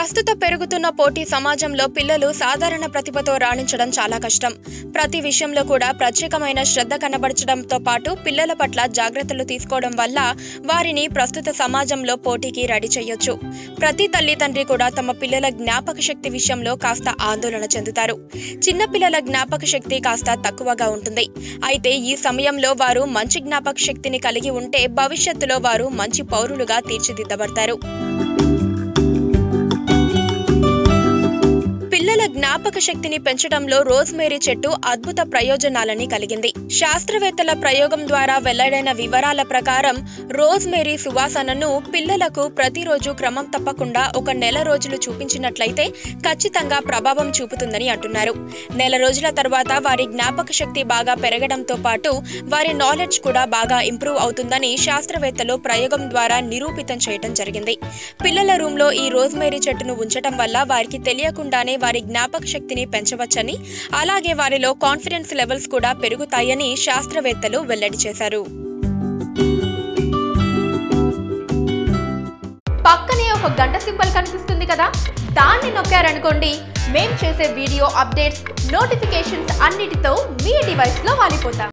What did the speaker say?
ప్రస్తుత పెరుగుతున్న పోటీ సమాజంలో పిల్లలు సాధారణ ప్రతిభతో రాణించడం చాలా కష్టం. ప్రతి విషయంలో కూడా ప్రత్యేకమైన శ్రద్ధ కనబరచడంతో పాటు పిల్లల పట్ల జాగ్రత్తలు తీసుకోవడం వల్ల వారిని ప్రస్తుత సమాజంలో పోటీకి రెడీ చేయొచ్చు. ప్రతి తల్లిదండ్రి కూడా తమ పిల్లల జ్ఞాపక శక్తి విషయంలో కాస్త ఆందోళన చెందుతారు. చిన్న పిల్లల జ్ఞాపక శక్తి కాస్త తక్కువగా ఉంటుంది. అయితే ఈ సమయంలో వారు మంచి జ్ఞాపక శక్తిని కలిగి ఉంటే భవిష్యత్తులో వారు మంచి పౌరులుగా తీర్చిదిద్దబడతారు. పిల్లల జ్ఞాపక శక్తిని పెంచడంలో రోజ్మేరీ చెట్టు అద్భుత ప్రయోజనాలని కలిగింది. శాస్త్రవేత్తల ప్రయోగం ద్వారా వెల్లడైన వివరాల ప్రకారం రోజ్మేరీ సువాసనను పిల్లలకు ప్రతిరోజు క్రమం తప్పకుండా ఒక నెల రోజులు చూపించినట్లయితే ఖచ్చితంగా ప్రభావం చూపుతుందని అంటున్నారు. నెల రోజుల తర్వాత వారి జ్ఞాపక శక్తి బాగా పెరగడంతో పాటు వారి నాలెడ్జ్ కూడా బాగా ఇంప్రూవ్ అవుతుందని శాస్త్రవేత్తలు ప్రయోగం ద్వారా నిరూపితం చేయడం జరిగింది. పిల్లల రూమ్లో ఈ రోజ్మేరీ చెట్టును ఉంచడం వల్ల వారికి తెలియకుండానే వారి జ్ఞాపక శక్తిని పెంచవచ్చని, అలాగే వారిలో కాన్ఫిడెన్స్ లెవెల్స్ కూడా పెరుగుతాయని శాస్త్రవేత్తలు వెల్లడి చేశారు. పక్కనే ఒక గంట సింబల్ కనిపిస్తుంది కదా, దాన్ని నొక్కారనుకోండి మేం చేసే వీడియో అప్డేట్స్, నోటిఫికేషన్స్ అన్నిటితో మీ డివైస్లో వాలిపోతాం.